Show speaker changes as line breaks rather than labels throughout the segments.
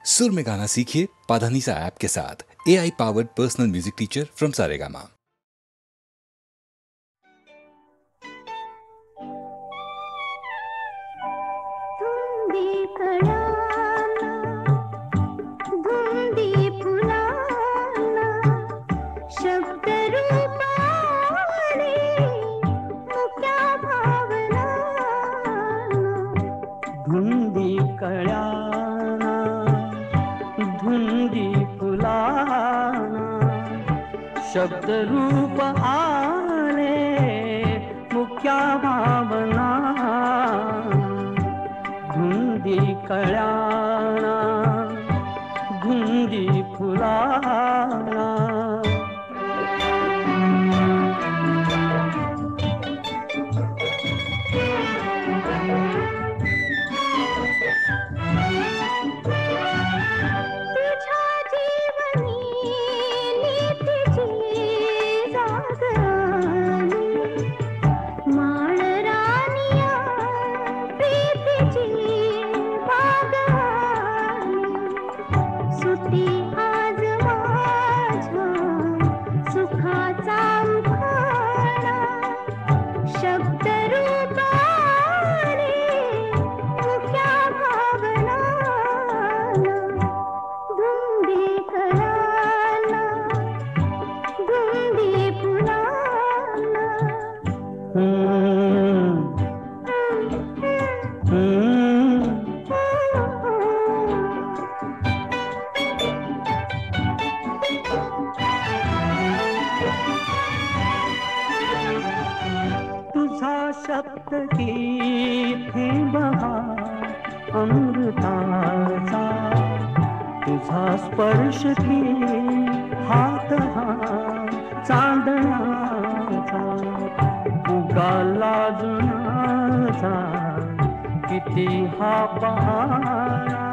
सुर में गाना सीखिए पाधानीसा ऐप के साथ। AI powered personal music teacher from Saregama.
धुंदी कळ्याना धुंदी फुलाना शब्द रूप आले मुख्या भावना धुंदी कळ्याना धुंदी फुलाना शब्द की थी बहार अमृताचा तुझा स्पर्श की हात हा चांदण्याचा उगाला जुनाचा किती हा पहारा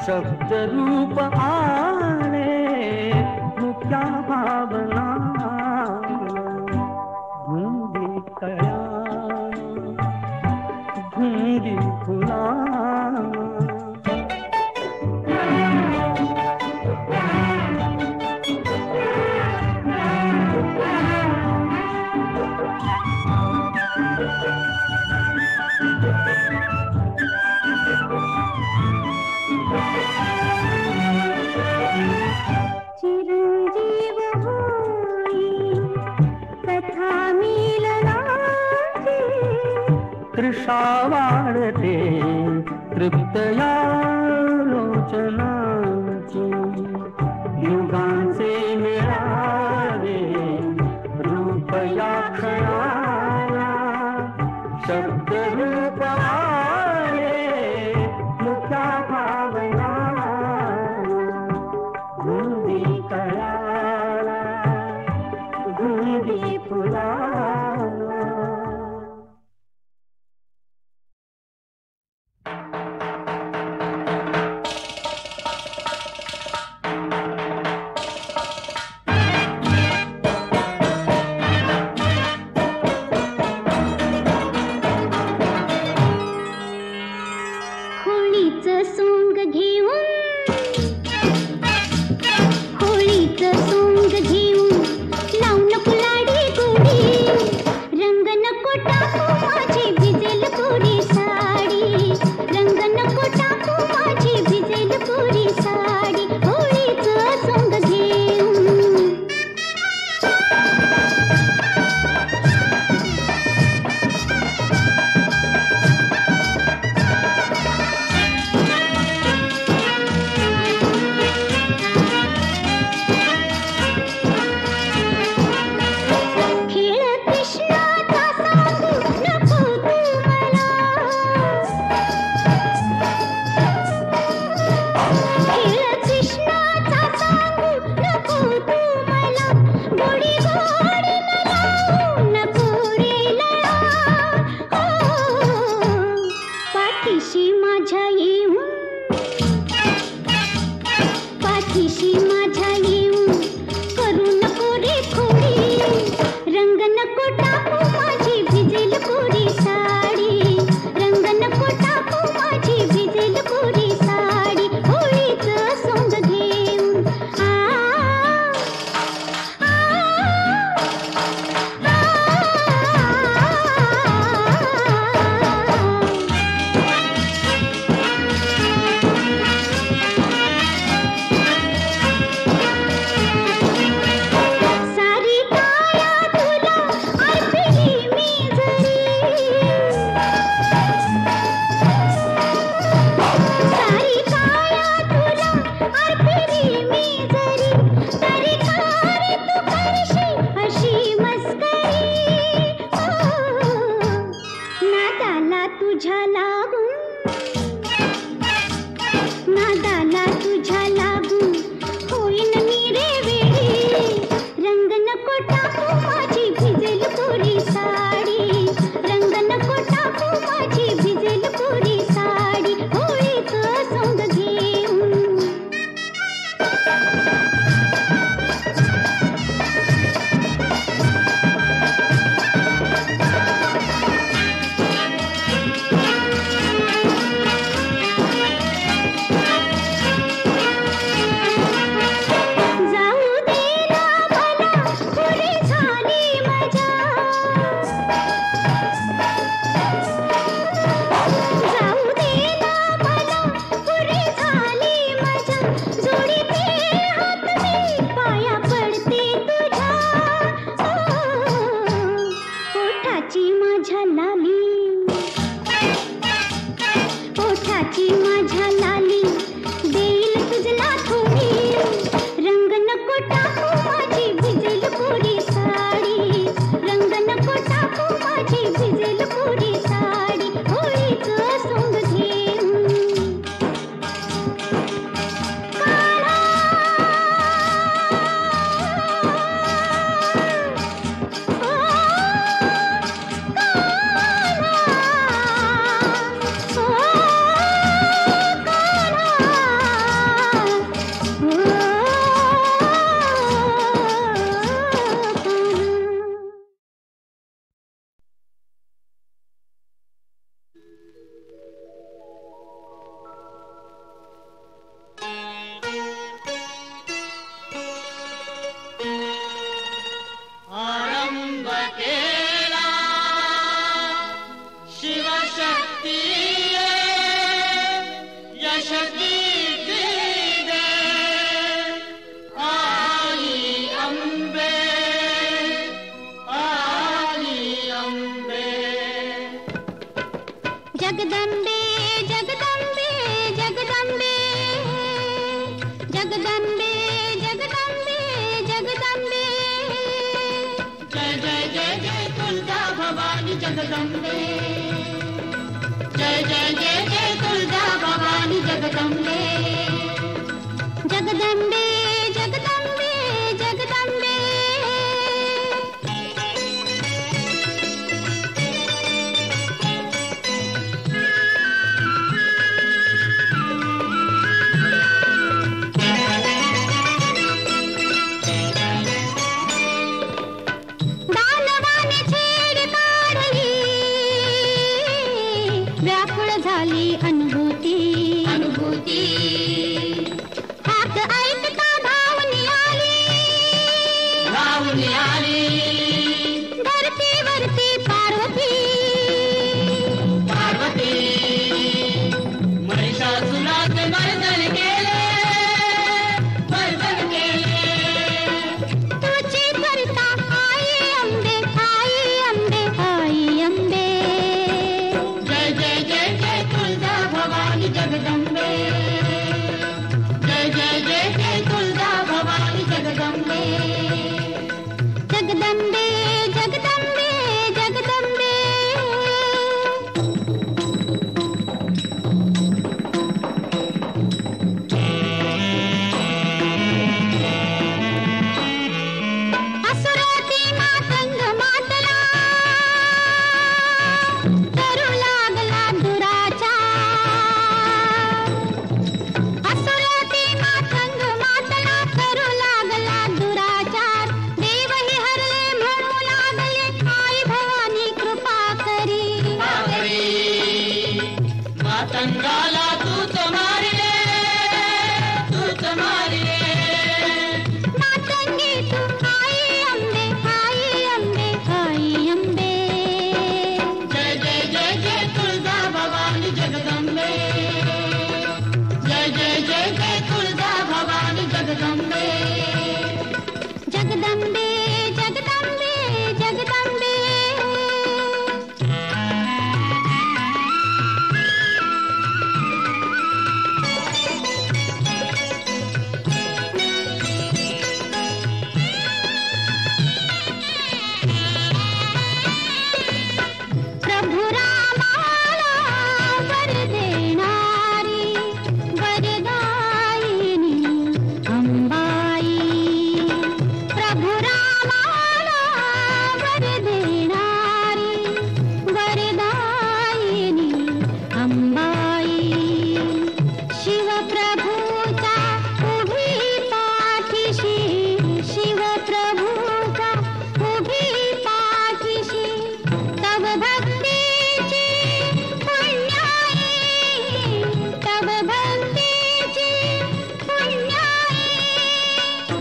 शब्द रूप आले मुक्या भावना धुंदी कळ्याना धुंदी फुलाना
चिरंजीव होई कथा मिलनाची
तृषा वाढते तृप्तया लोचनाची युगांचे मिळावे रूप या क्षणाला शब्द रूप आले मुक्या भावना धुंदी कळ्याला धुंदी फुलाना
खोळीच सोंग घे जगदंबे जगदंबे जगदंबे जगदंबे जगदंबे जगदंबे
जय जय जय जय तुलजा भवानी जगदंबे जय जय जय जय तुलजा भवानी जगदंबे
जगदंबे जगदंबे जगदंबे व्याकुळ झाली अनुभूती
अनुभूती
हाक ऐकता धावून
आली
धरतीवरती पार्वती
पार्वती महिषासुराचे मर्दन केले
तुझी करता आई अंबे आई अंबे आई अंबे
जय जय जय जय तुलजा भवानी जगदंबे जय जय जय जय तुलजा भवानी जगदंबे
जगदंबे जगदंबे जगदंबे असुराती मातंग मातला करू लागला दुराचार असुराती मातंग मातला करू लागला दुराचार देवही हरले म्हणू लागले आई भवानी कृपा करी
मातंगाला तूच मारिले
मातंगी तू आई अंबे आई अंबे आई अंबे
जय जय जय जय तुलजा भवानी जगदंबे जय जय जय जय तुलजा भवानी जगदंबे
जगदंबे जगदंबे जगदंबे प्रभु रामाला वर देणारी वरदायिनी अंबाई प्रभु रामाला वर देणारी वरदायिनी अंबाई शिवप्रभूचा उभी पाठीशी शिवप्रभूचा उभी पाठीशी तव भक्तीची पुण्याई तव भक्तीची पुण्याई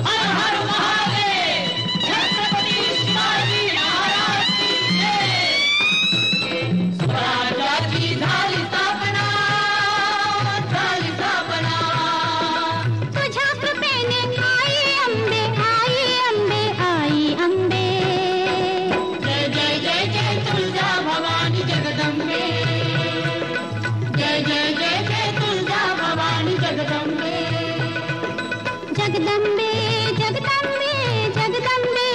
हर हर महादेव छत्रपती शिवाजी महाराज की जय स्वराज्याची झाली स्थापना
तुझ्या कृपेने आई अंबे आई अंबे आई अंबे
जय जय जय जय तुलजा भवानी जगदंबे जय जय जय जय तुलजा भवानी जगदंबे
जगदंबे जगदंबे जगदंबे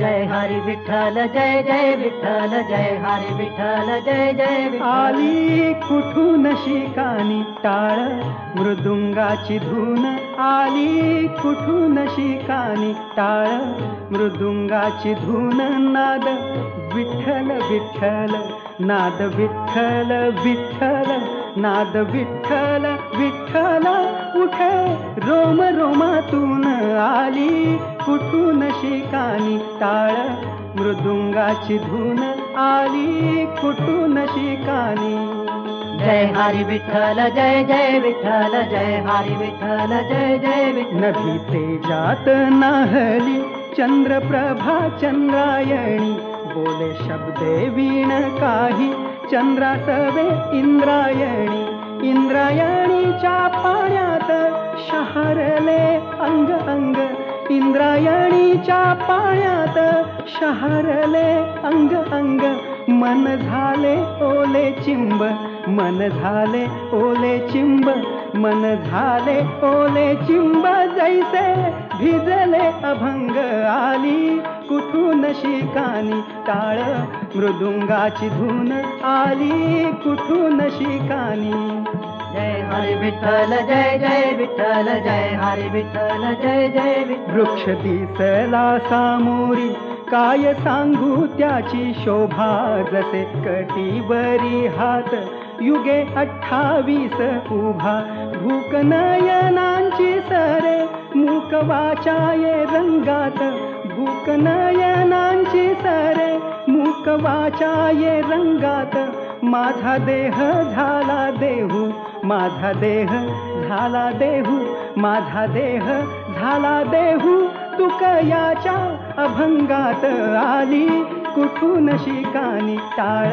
जय हरी विठ्ठल जय जय विठ्ठल जय हरी विठ्ठल जय जय विठ्ठल.
आली कुठून शिकानी टाळ मृदुंगाची धून आली कुठून शिकानी टाळ मृदुंगाची धून नाद विठ्ठल विठ्ठल नाद विठ्ठल विठ्ठल नाद विठ्ठल विठ्ठल उठे रोम रोमातून आली कुठून शिकानी टाळ मृदुंगाची धून आली कुठून शिकानी.
जय हरी विठ्ठल जय जय विठ्ठल जय हरी विठ्ठल जय जय विठ्ठल.
नभी तेजात नाहली चंद्रप्रभा चंद्रायणी बोले शब्दे वीण काही चंद्रासवे इंद्रायणी इंद्रायणीच्या पाण्यात शहरले अंग अंग इंद्रायणीच्या पाण्यात शहरले अंग अंग मन झाले ओले चिंब मन झाले ओले चिंब मन झाले ओले चिंब जैसे भिजले अभंग आली कुठून शिकानी टाळ मृदुंगाची धून आली कुठून शिकानी.
जय हरी विठ्ठल जय जय विठ्ठल जय हरी विठ्ठल जय जय विठ्ठल.
वृक्ष दिसला सामोरी काय सांगू त्याची शोभा जसे कटीवरी हात युगे 28 उभा भूक नयनांची सरे मूक वाचाये रंगात भूक नयनांची सरे मूक वाचाये रंगात माझा देह झाला देहू माझा देह झाला देहू माझा देह झाला देहू तुकयाच्या अभंगात आली कुठून शिकानी टाळ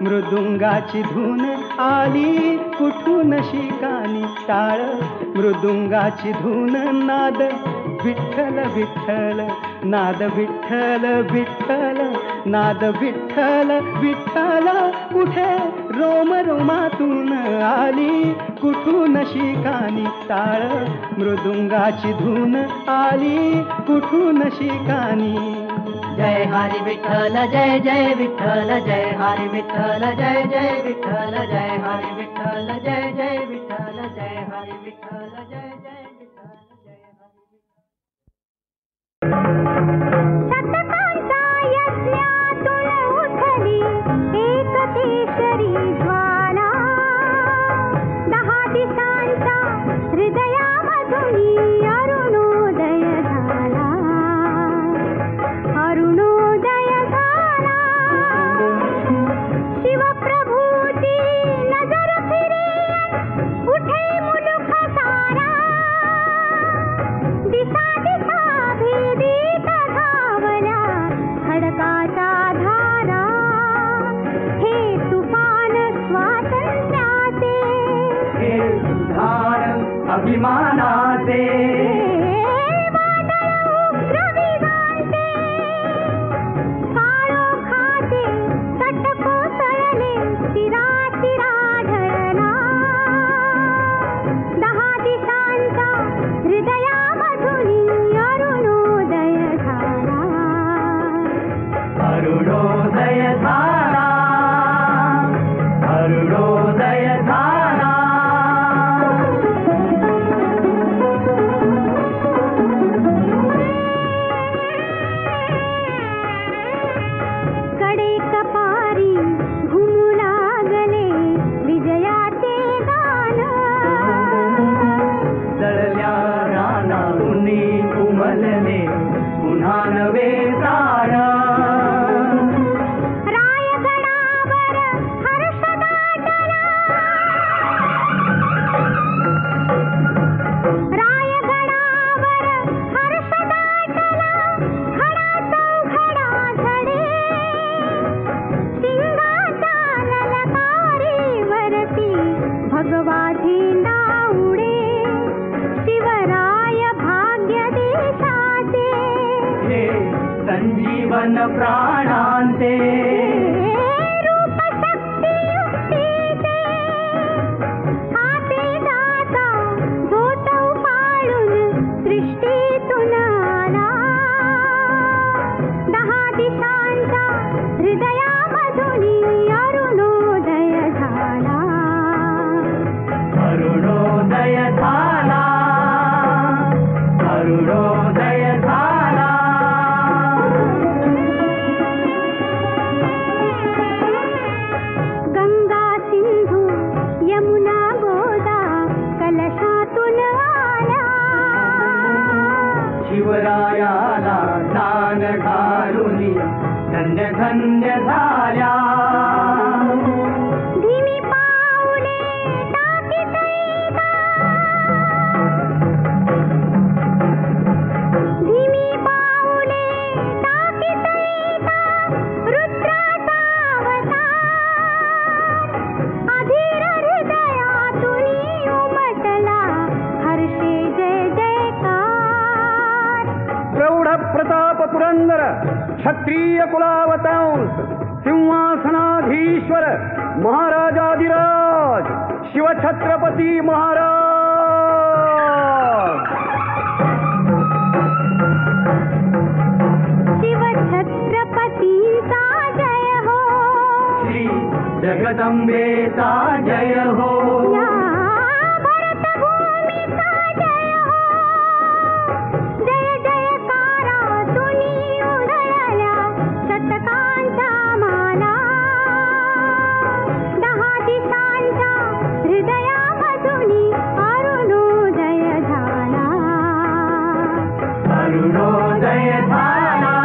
मृदुंगाची धून आली कुठून शिकानी टाळ मृदुंगाची धून नाद विठ्ठल विठ्ठल नाद विठ्ठल विठ्ठल नाद विठ्ठल विठ्ठल उठे रोम रोमातून आली कुठून शिकानी टाळ मृदुंगाची धून आली कुठून शिकानी.
जय हरी विठ्ठल जय जय विठ्ठल जय हरी विठ्ठल जय जय विठ्ठल जय हरी विठ्ठल जय जय विठ्ठल जय हरी विठ्ठल जय जय विठ्ठल जय हरी विठ्ठल.
शतकांचा यज्ञातून उठली एक केशरी ज्वाला 10 दिशांचा हृदयामधून अरुणोदय झाला अरुणोदय झाला. शिवप्रभूची नजर फिरे उठे मुलुख सारा दिशा दिशा भेदीत धावल्या खडकाच्या धारा हे तुफान स्वातंत्र्याचे
हे सुधार अभिमानाचे प्राणांते
रूप शक्ती युक्तीचे हाती दाता झोटव पाळून सृष्टीतून आला 10 अधीर हृदयातून उमटला हर्षे जय जयकार.
प्रौढ प्रताप पुरंदर क्षत्रिय कुलावतांस सिंहासनाधीश्वर महाराजाधिराज शिवछत्रपती महाराज.
शिवछत्रपतीचा जय हो.
श्री जगदंबेचा जय हो.
या भरतभूमीचा जय हो. जय जयकारातून उधळल्या शतकांच्या माला. 10 दिशांच्या हृदयामधून अरुणोदय झाला.
अरुणोदय झाला.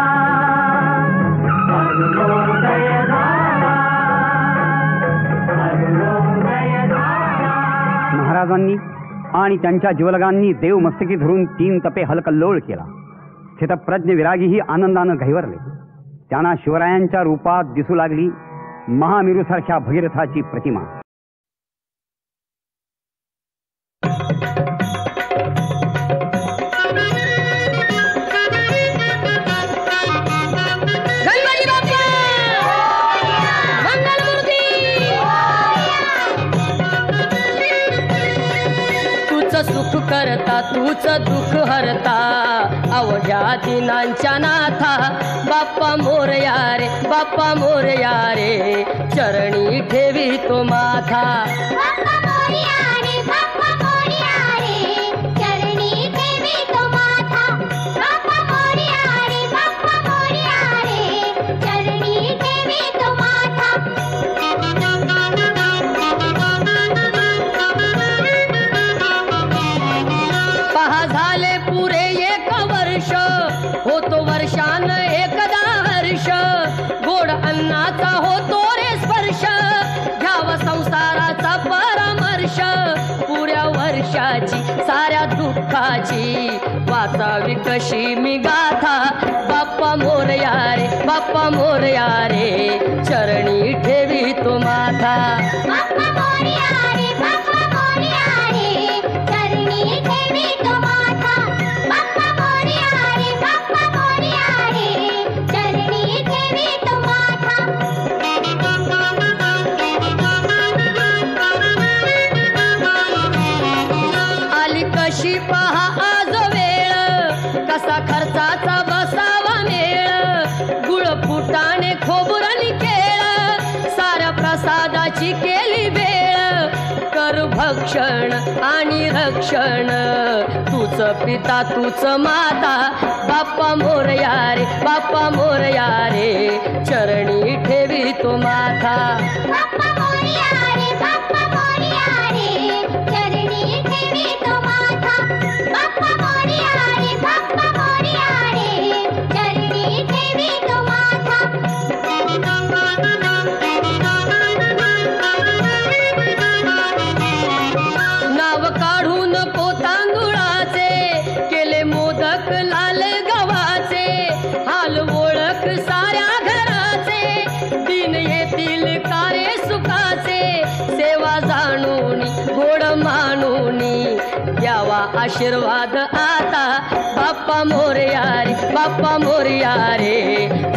अरुणोदय झाला. अरुणोदय झाला. महाराजांनी आणि त्यांच्या जीवलगांनी देव मस्तकी धरून 3 तपे हलकल्लोळ केला. स्थितप्रज्ञ विरागीही आनंदानं घैवरले. त्यांना शिवरायांच्या रूपात दिसू लागली महामेरूसारख्या भगीरथाची प्रतिमा.
गणपती बाप्पा मंगलमूर्ती. तूच सुख करता तूच दुःख हरता अवघ्या दिनांच्या नाथा. बाप्पा मोरया रे बाप्पा मोरया रे चरणी ठेवी तो माथा.
बाप्पा मोरया रे बाप्पा मोरया रे चरणी ठेवी तो माथा. बाप्पा मोरया रे बाप्पा मोरया रे चरणी ठेवी तो माथा.
पहा झाले पुरे 1 वर्ष होतो वर्षान एकदा हर्ष. गोड अन्नाचा होतो रे स्पर्श घ्यावा संसाराचा परामर्श. पुऱ्या वर्षाची साऱ्या दुःखाची वाचावी कशी मी गाथा. बाप्पा मोरया रे बाप्पा मोरया रे चरणी ठेवी तो माथा.
बाप्पा मोरया रे बाप्पा मोरया रे चरणी ठेवी तो माथा. बाप्पा मोरया रे बाप्पा मोरया रे चरणी ठेवी तो माथा.
आली कशी पहा आज वेळ कसा खर्चाचा बसावा मेळ. गुळ फुटाणे खोबरणी केळ साऱ्या प्रसादाची केली वेळ. कर भक्षण आणि रक्षण तूच पिता तूच माता. बाप्पा मोरया रे बाप्पा मोरया रे चरणी ठेवी तो माथा.
बाप्पा मोरया रे बाप्पा मोरया रे चरणी ठेवी तो माथा. बाप्पा मोरया रे बाप्पा मोरया रे चरणी ठेवी तो माथा.
नाव काढून पोतांदुळाचे केले मोदक लाल गव्हाचे. हाल ओळख साऱ्या घराचे दिन येतील कारे सुखाचे. सेवा जाणून गोड मानून द्यावा आशीर्वाद आता. बाप्पा मोरया रे बाप्पा मोरया रे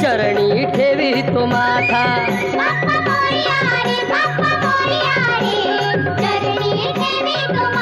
चरणी ठेवी तो माथा.
बाप्पा मोरया रे बाप्पा मोरया रे चरणी ठेवी तो माथा.